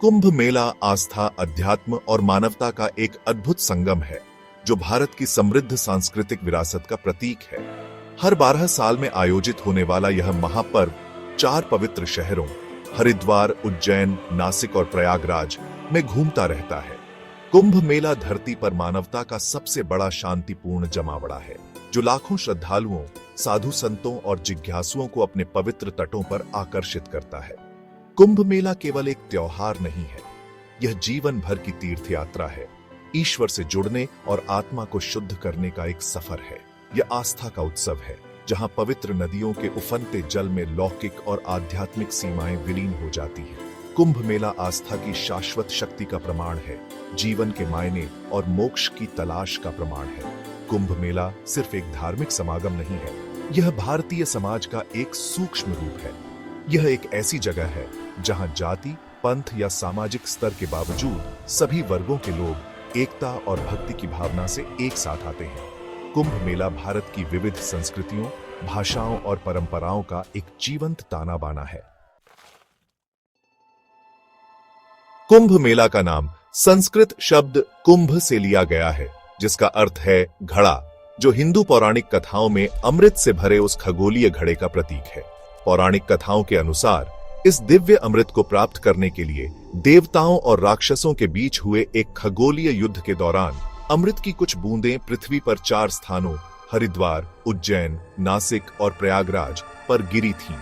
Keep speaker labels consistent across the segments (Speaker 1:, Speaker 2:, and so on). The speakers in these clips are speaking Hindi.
Speaker 1: कुंभ मेला आस्था, अध्यात्म और मानवता का एक अद्भुत संगम है जो भारत की समृद्ध सांस्कृतिक विरासत का प्रतीक है। हर 12 साल में आयोजित होने वाला यह महापर्व 4 पवित्र शहरों हरिद्वार, उज्जैन, नासिक और प्रयागराज में घूमता रहता है। कुंभ मेला धरती पर मानवता का सबसे बड़ा शांतिपूर्ण जमावड़ा है जो लाखों श्रद्धालुओं, साधु संतों और जिज्ञासुओं को अपने पवित्र तटों पर आकर्षित करता है। कुंभ मेला केवल एक त्योहार नहीं है, यह जीवन भर की तीर्थ यात्रा है, ईश्वर से जुड़ने और आत्मा को शुद्ध करने का एक सफर है। यह आस्था का उत्सव है जहां पवित्र नदियों के उफनते जल में लौकिक और आध्यात्मिक सीमाएं विलीन हो जाती हैं। कुंभ मेला आस्था की शाश्वत शक्ति का प्रमाण है, जीवन के मायने और मोक्ष की तलाश का प्रमाण है। कुंभ मेला सिर्फ एक धार्मिक समागम नहीं है, यह भारतीय समाज का एक सूक्ष्म रूप है। यह एक ऐसी जगह है जहां जाति, पंथ या सामाजिक स्तर के बावजूद सभी वर्गों के लोग एकता और भक्ति की भावना से एक साथ आते हैं। कुंभ मेला भारत की विविध संस्कृतियों, भाषाओं और परंपराओं का एक जीवंत ताना बाना है। कुंभ मेला का नाम संस्कृत शब्द कुंभ से लिया गया है जिसका अर्थ है घड़ा, जो हिंदू पौराणिक कथाओं में अमृत से भरे उस खगोलीय घड़े का प्रतीक है। पौराणिक कथाओं के अनुसार इस दिव्य अमृत को प्राप्त करने के लिए देवताओं और राक्षसों के बीच हुए एक खगोलीय युद्ध के दौरान अमृत की कुछ बूंदें पृथ्वी पर 4 स्थानों हरिद्वार, उज्जैन, नासिक और प्रयागराज पर गिरी थीं।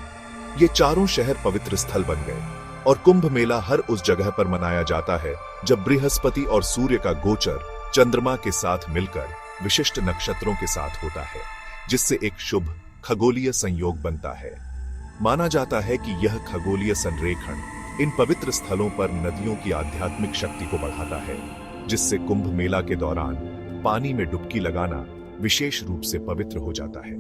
Speaker 1: ये चारों शहर पवित्र स्थल बन गए और कुंभ मेला हर उस जगह पर मनाया जाता है जब बृहस्पति और सूर्य का गोचर चंद्रमा के साथ मिलकर विशिष्ट नक्षत्रों के साथ होता है, जिससे एक शुभ खगोलीय संयोग बनता है। माना जाता है कि यह खगोलीय संरेखण इन पवित्र स्थलों पर नदियों की आध्यात्मिक शक्ति को बढ़ाता है, जिससे कुंभ मेला के दौरान पानी में डुबकी लगाना विशेष रूप से पवित्र हो जाता है।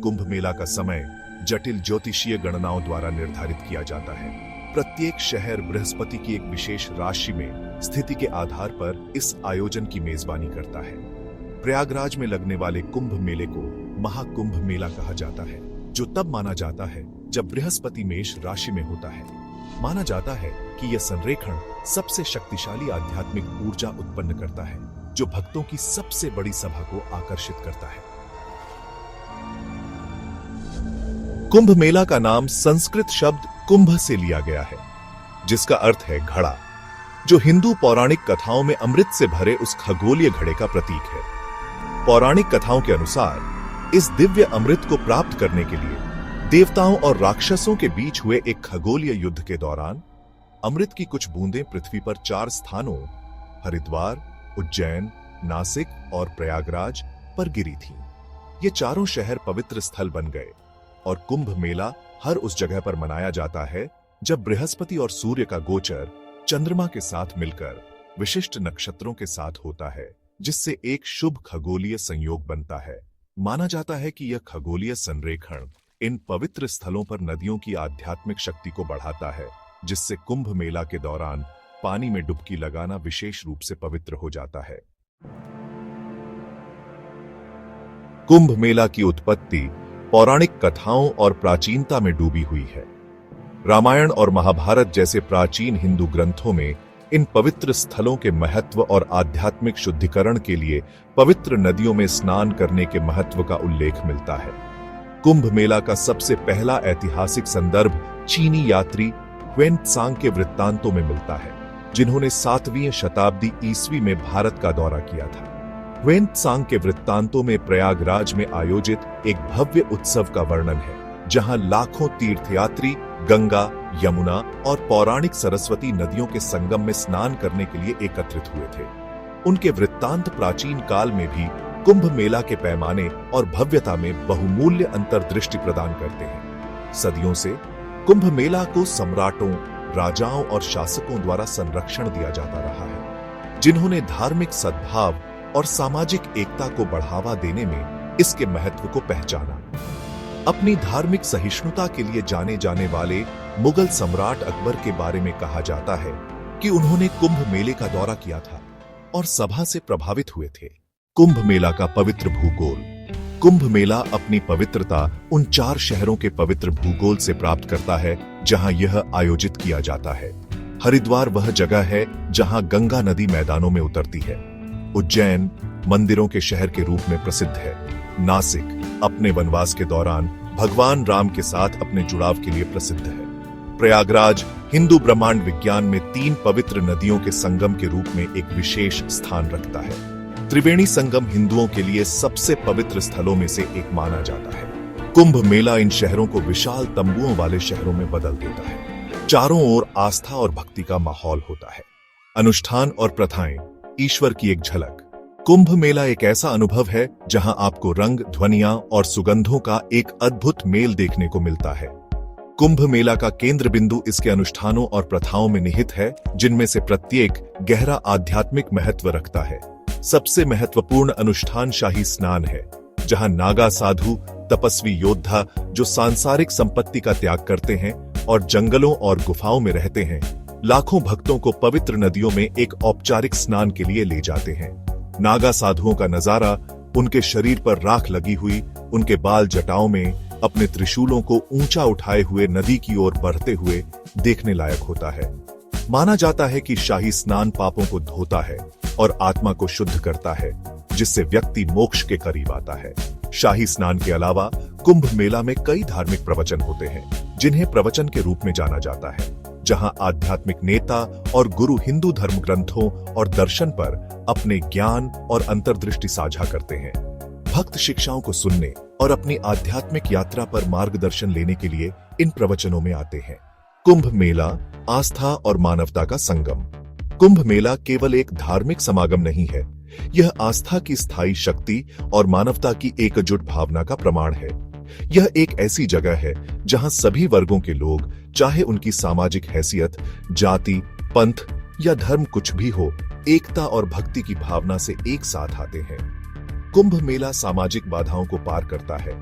Speaker 1: कुंभ मेला का समय जटिल ज्योतिषीय गणनाओं द्वारा निर्धारित किया जाता है। प्रत्येक शहर बृहस्पति की एक विशेष राशि में स्थिति के आधार पर इस आयोजन की मेजबानी करता है। प्रयागराज में लगने वाले कुंभ मेले को महाकुंभ मेला कहा जाता है, जो तब माना जाता है जब बृहस्पति मेष राशि में होता है। माना जाता है कि यह संरेखण सबसे शक्तिशाली आध्यात्मिक ऊर्जा उत्पन्न करता है, जो भक्तों की सबसे बड़ी सभा को आकर्षित करता है। कुंभ मेला का नाम संस्कृत शब्द कुंभ से लिया गया है, जिसका अर्थ है घड़ा, जो हिंदू पौराणिक कथाओं में अमृत से भरे उस खगोलीय घड़े का प्रतीक है। पौराणिक कथाओं के अनुसार इस दिव्य अमृत को प्राप्त करने के लिए देवताओं और राक्षसों के बीच हुए एक खगोलीय युद्ध के दौरान अमृत की कुछ बूंदें पृथ्वी पर 4 स्थानों हरिद्वार, उज्जैन, नासिक और प्रयागराज पर गिरी थीं। ये चारों शहर पवित्र स्थल बन गए और कुंभ मेला हर उस जगह पर मनाया जाता है जब बृहस्पति और सूर्य का गोचर चंद्रमा के साथ मिलकर विशिष्ट नक्षत्रों के साथ होता है, जिससे एक शुभ खगोलीय संयोग बनता है। माना जाता है कि यह खगोलीय संरेखण इन पवित्र स्थलों पर नदियों की आध्यात्मिक शक्ति को बढ़ाता है, जिससे कुंभ मेला के दौरान पानी में डुबकी लगाना विशेष रूप से पवित्र हो जाता है। कुंभ मेला की उत्पत्ति पौराणिक कथाओं और प्राचीनता में डूबी हुई है। रामायण और महाभारत जैसे प्राचीन हिंदू ग्रंथों में इन पवित्र स्थलों के महत्व और आध्यात्मिक शुद्धिकरण के लिए पवित्र नदियों में स्नान करने के महत्व का उल्लेख मिलता है। कुंभ मेला का सबसे पहला ऐतिहासिक संदर्भ चीनी यात्री ह्वेन त्सांग के वृत्तांतों में मिलता है, जिन्होंने 7वीं शताब्दी ईस्वी में भारत का दौरा किया था। ह्वेन त्सांग के वृत्तांतों में प्रयागराज में आयोजित एक भव्य उत्सव का वर्णन है, जहां लाखों तीर्थयात्री गंगा, यमुना और पौराणिक सरस्वती नदियों के संगम में स्नान करने के लिए एकत्रित हुए थे। उनके वृत्तांत प्राचीन काल में भी कुंभ मेला के पैमाने और भव्यता में बहुमूल्य अंतर्दृष्टि प्रदान करते हैं। सदियों से कुंभ मेला को सम्राटों, राजाओं और शासकों द्वारा संरक्षण दिया जाता रहा है, जिन्होंने धार्मिक सद्भाव और सामाजिक एकता को बढ़ावा देने में इसके महत्व को पहचाना। अपनी धार्मिक सहिष्णुता के लिए जाने जाने वाले मुगल सम्राट अकबर के बारे में कहा जाता है कि उन्होंने कुंभ मेले का दौरा किया था और सभा से प्रभावित हुए थे। कुंभ मेला का पवित्र भूगोल। कुंभ मेला अपनी पवित्रता उन 4 शहरों के पवित्र भूगोल से प्राप्त करता है जहां यह आयोजित किया जाता है। हरिद्वार वह जगह है जहां गंगा नदी मैदानों में उतरती है। उज्जैन मंदिरों के शहर के रूप में प्रसिद्ध है। नासिक अपने वनवास के दौरान भगवान राम के साथ अपने जुड़ाव के लिए प्रसिद्ध है। प्रयागराज हिंदू ब्रह्मांड विज्ञान में 3 पवित्र नदियों के संगम के रूप में एक विशेष स्थान रखता है। त्रिवेणी संगम हिंदुओं के लिए सबसे पवित्र स्थलों में से एक माना जाता है। कुंभ मेला इन शहरों को विशाल तंबुओं वाले शहरों में बदल देता है। चारों ओर आस्था और भक्ति का माहौल होता है। अनुष्ठान और प्रथाएं, ईश्वर की एक झलक। कुंभ मेला एक ऐसा अनुभव है जहां आपको रंग, ध्वनियां और सुगंधों का एक अद्भुत मेल देखने को मिलता है। कुंभ मेला का केंद्र बिंदु इसके अनुष्ठानों और प्रथाओं में निहित है, जिनमें से प्रत्येक गहरा आध्यात्मिक महत्व रखता है। सबसे महत्वपूर्ण अनुष्ठान शाही स्नान है, जहां नागा साधु, तपस्वी योद्धा जो सांसारिक संपत्ति का त्याग करते हैं और जंगलों और गुफाओं में रहते हैं, लाखों भक्तों को पवित्र नदियों में एक औपचारिक स्नान के लिए ले जाते हैं। नागा साधुओं का नजारा, उनके शरीर पर राख लगी हुई, उनके बाल जटाओं में अपने त्रिशूलों को ऊंचा उठाए हुए नदी की ओर बढ़ते हुए देखने लायक होता है। माना जाता है कि शाही स्नान पापों को धोता है और आत्मा को शुद्ध करता है, जिससे व्यक्ति मोक्ष के करीब आता है। शाही स्नान के अलावा कुंभ मेला में कई धार्मिक प्रवचन होते हैं, जिन्हें प्रवचन के रूप में जाना जाता है, जहां आध्यात्मिक नेता और गुरु हिंदू धर्म ग्रंथों और दर्शन पर अपने ज्ञान और अंतर्दृष्टि साझा करते हैं। भक्त शिक्षाओं को सुनने और अपनी आध्यात्मिक यात्रा पर मार्गदर्शन लेने के लिए इन प्रवचनों में आते हैं। कुंभ मेला आस्था और मानवता का संगम। कुंभ मेला केवल एक धार्मिक समागम नहीं है, यह आस्था की स्थायी शक्ति और मानवता की एकजुट भावना का प्रमाण है। यह एक ऐसी जगह है जहां सभी वर्गों के लोग, चाहे उनकी सामाजिक हैसियत, जाति, पंथ या धर्म कुछ भी हो, एकता और भक्ति की भावना से एक साथ आते हैं। कुंभ मेला सामाजिक बाधाओं को पार करता है,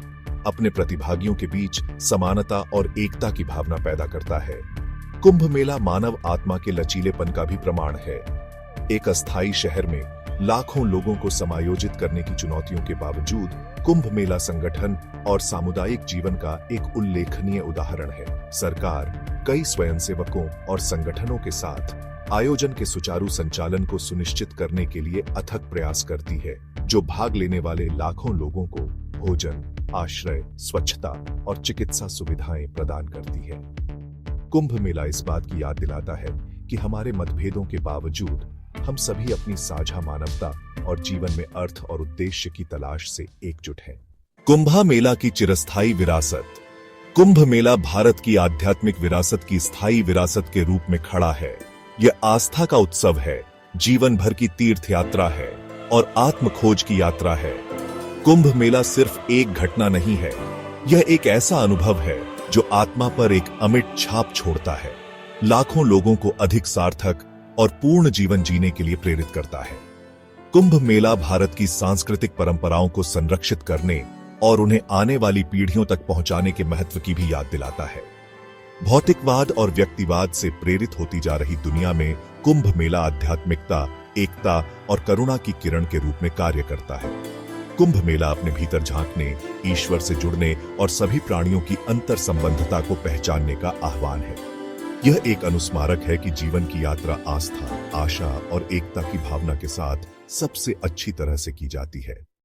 Speaker 1: अपने प्रतिभागियों के बीच समानता और एकता की भावना पैदा करता है। कुंभ मेला मानव आत्मा के लचीलेपन का भी प्रमाण है। एक अस्थायी शहर में लाखों लोगों को समायोजित करने की चुनौतियों के बावजूद कुंभ मेला संगठन और सामुदायिक जीवन का एक उल्लेखनीय उदाहरण है। सरकार कई स्वयंसेवकों और संगठनों के साथ आयोजन के सुचारू संचालन को सुनिश्चित करने के लिए अथक प्रयास करती है, जो भाग लेने वाले लाखों लोगों को भोजन, आश्रय, स्वच्छता और चिकित्सा सुविधाएं प्रदान करती है। कुंभ मेला इस बात की याद दिलाता है कि हमारे मतभेदों के बावजूद हम सभी अपनी साझा मानवता और जीवन में अर्थ और उद्देश्य की तलाश से एकजुट हैं। कुंभ मेला की चिरस्थायी विरासत। कुंभ मेला भारत की आध्यात्मिक विरासत की स्थायी विरासत के रूप में खड़ा है। यह आस्था का उत्सव है, जीवन भर की तीर्थ यात्रा है और आत्म खोज की यात्रा है। कुंभ मेला सिर्फ एक घटना नहीं है, यह एक ऐसा अनुभव है जो आत्मा पर एक अमिट छाप छोड़ता है, लाखों लोगों को अधिक सार्थक और पूर्ण जीवन जीने के लिए प्रेरित करता है। कुंभ मेला भारत की सांस्कृतिक परंपराओं को संरक्षित करने और उन्हें आने वाली पीढ़ियों तक पहुंचाने के महत्व की भी याद दिलाता है। भौतिकवाद और व्यक्तिवाद से प्रेरित होती जा रही दुनिया में कुंभ मेला आध्यात्मिकता, एकता और करुणा की किरण के रूप में कार्य करता है। कुंभ मेला अपने भीतर झांकने, ईश्वर से जुड़ने और सभी प्राणियों की अंतर संबंधता को पहचानने का आह्वान है। यह एक अनुस्मारक है कि जीवन की यात्रा आस्था, आशा और एकता की भावना के साथ सबसे अच्छी तरह से की जाती है।